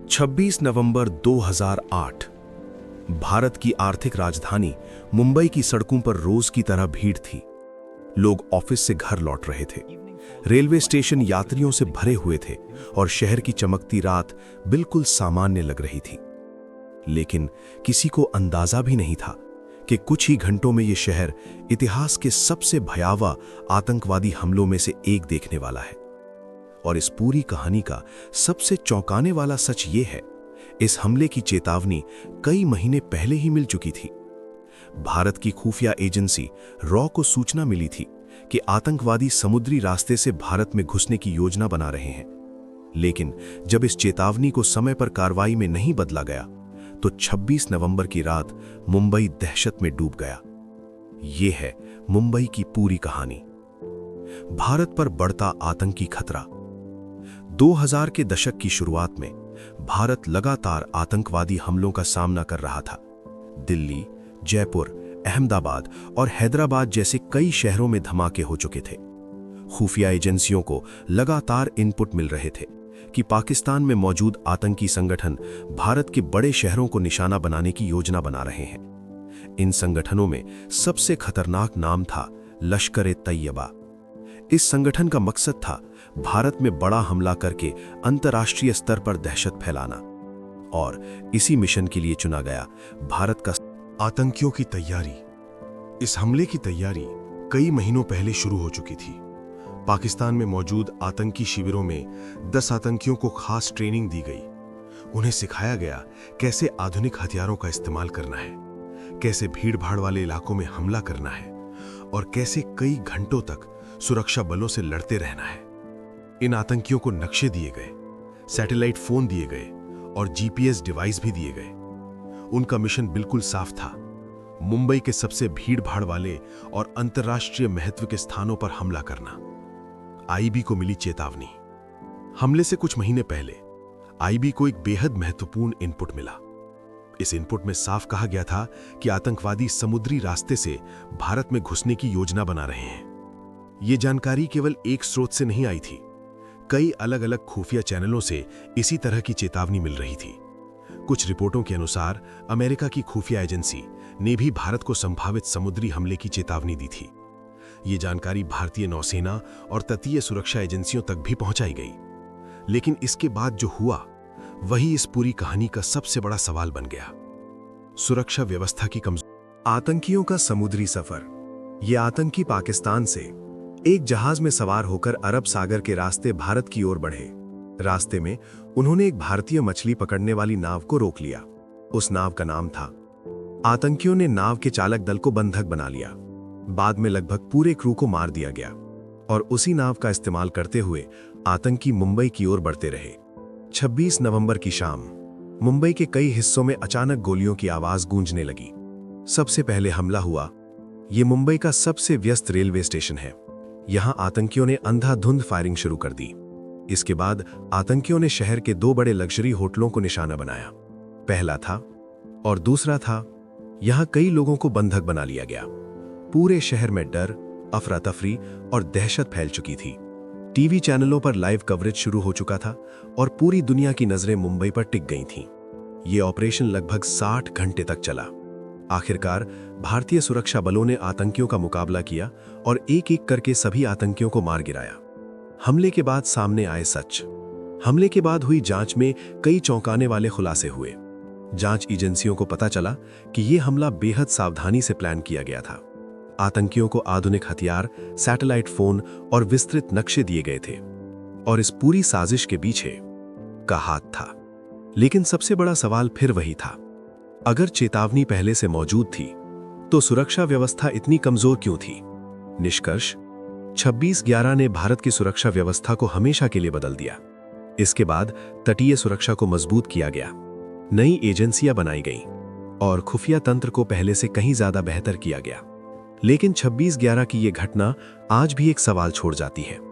26 नवंबर 2008 भारत की आर्थिक राजधानी मुंबई की सड़कों पर रोज की तरह भीड़ थी। लोग ऑफिस से घर लौट रहे थे, रेलवे स्टेशन यात्रियों से भरे हुए थे और शहर की चमकती रात बिल्कुल सामान्य लग रही थी। लेकिन किसी को अंदाजा भी नहीं था कि कुछ ही घंटों में यह शहर इतिहास के सबसे भयावह आतंकवादी हमलों में से एक देखने वाला है। और इस पूरी कहानी का सबसे चौंकाने वाला सच ये है, इस हमले की चेतावनी कई महीने पहले ही मिल चुकी थी। भारत की खुफिया एजेंसी रॉ को सूचना मिली थी कि आतंकवादी समुद्री रास्ते से भारत में घुसने की योजना बना रहे हैं। लेकिन जब इस चेतावनी को समय पर कार्रवाई में नहीं बदला गया तो 26 नवंबर की रात मुंबई दहशत में डूब गया। यह है मुंबई की पूरी कहानी। भारत पर बढ़ता आतंकी खतरा। 2000 के दशक की शुरुआत में भारत लगातार आतंकवादी हमलों का सामना कर रहा था। दिल्ली, जयपुर, अहमदाबाद और हैदराबाद जैसे कई शहरों में धमाके हो चुके थे। खुफिया एजेंसियों को लगातार इनपुट मिल रहे थे कि पाकिस्तान में मौजूद आतंकी संगठन भारत के बड़े शहरों को निशाना बनाने की योजना बना रहे हैं। इन संगठनों में सबसे खतरनाक नाम था लश्कर-ए-तैयबा। इस संगठन का मकसद था भारत में बड़ा हमला करके अंतर्राष्ट्रीय स्तर पर दहशत फैलाना, और इसी मिशन के लिए चुना गया भारत का आतंकियों की तैयारी। इस हमले की तैयारी कई महीनों पहले शुरू हो चुकी थी। पाकिस्तान में मौजूद आतंकी शिविरों में 10 आतंकियों को खास ट्रेनिंग दी गई। उन्हें सिखाया गया कैसे आधुनिक हथियारों का इस्तेमाल करना है, कैसे भीड़-भाड़ वाले इलाकों में हमला करना है और कैसे कई घंटों तक सुरक्षा बलों से लड़ते रहना है। इन आतंकियों को नक्शे दिए गए, सैटेलाइट फोन दिए गए और जीपीएस डिवाइस भी दिए गए। उनका मिशन बिल्कुल साफ था, मुंबई के सबसे भीड़-भाड़ वाले और अंतर्राष्ट्रीय महत्व के स्थानों पर हमला करना। आईबी को मिली चेतावनी। हमले से कुछ महीने पहले आईबी को एक बेहद महत्वपूर्ण इनपुट मिला। इस इनपुट में साफ कहा गया था कि आतंकवादी समुद्री रास्ते से भारत में घुसने की योजना बना रहे हैं। यह जानकारी केवल एक स्रोत से नहीं आई थी, कई अलग अलग खुफिया चैनलों से इसी तरह की चेतावनी मिल रही थी। कुछ रिपोर्टों के अनुसार अमेरिका की खुफिया एजेंसी ने भी भारत को संभावित समुद्री हमले की चेतावनी दी थी। ये जानकारी भारतीय नौसेना और तटीय सुरक्षा एजेंसियों तक भी पहुंचाई गई। लेकिन इसके बाद जो हुआ वही इस पूरी कहानी का सबसे बड़ा सवाल बन गया। सुरक्षा व्यवस्था की कमजोरी। आतंकियों का समुद्री सफर। ये आतंकी पाकिस्तान से एक जहाज में सवार होकर अरब सागर के रास्ते भारत की ओर बढ़े। रास्ते में उन्होंने एक भारतीय मछली पकड़ने वाली नाव को रोक लिया। उस नाव का नाम था। आतंकियों ने नाव के चालक दल को बंधक बना लिया। बाद में लगभग पूरे क्रू को मार दिया गया और उसी नाव का इस्तेमाल करते हुए आतंकी मुंबई की ओर बढ़ते रहे। 26 नवंबर की शाम मुंबई के कई हिस्सों में अचानक गोलियों की आवाज गूंजने लगी। सबसे पहले हमला हुआ। ये मुंबई का सबसे व्यस्त रेलवे स्टेशन है। यहां आतंकियों ने अंधाधुंध फायरिंग शुरू कर दी। इसके बाद आतंकियों ने शहर के 2 बड़े लग्जरी होटलों को निशाना बनाया। पहला था और दूसरा था। यहां कई लोगों को बंधक बना लिया गया। पूरे शहर में डर, अफरा तफरी और दहशत फैल चुकी थी। टीवी चैनलों पर लाइव कवरेज शुरू हो चुका था और पूरी दुनिया की नजरें मुंबई पर टिक गई थीं। यह ऑपरेशन लगभग 60 घंटे तक चला। आखिरकार भारतीय सुरक्षा बलों ने आतंकियों का मुकाबला किया और एक-एक करके सभी आतंकियों को मार गिराया। हमले के बाद सामने आए सच। हमले के बाद हुई जांच में कई चौंकाने वाले खुलासे हुए। जांच एजेंसियों को पता चला कि यह हमला बेहद सावधानी से प्लान किया गया था। आतंकियों को आधुनिक हथियार, सैटेलाइट फोन और विस्तृत नक्शे दिए गए थे और इस पूरी साजिश के पीछे का हाथ था। लेकिन सबसे बड़ा सवाल फिर वही था, अगर चेतावनी पहले से मौजूद थी तो सुरक्षा व्यवस्था इतनी कमजोर क्यों थी? निष्कर्ष, 26/11 ने भारत की सुरक्षा व्यवस्था को हमेशा के लिए बदल दिया। इसके बाद तटीय सुरक्षा को मजबूत किया गया, नई एजेंसियां बनाई गईं और खुफिया तंत्र को पहले से कहीं ज्यादा बेहतर किया गया। लेकिन 26/11 की यह घटना आज भी एक सवाल छोड़ जाती है।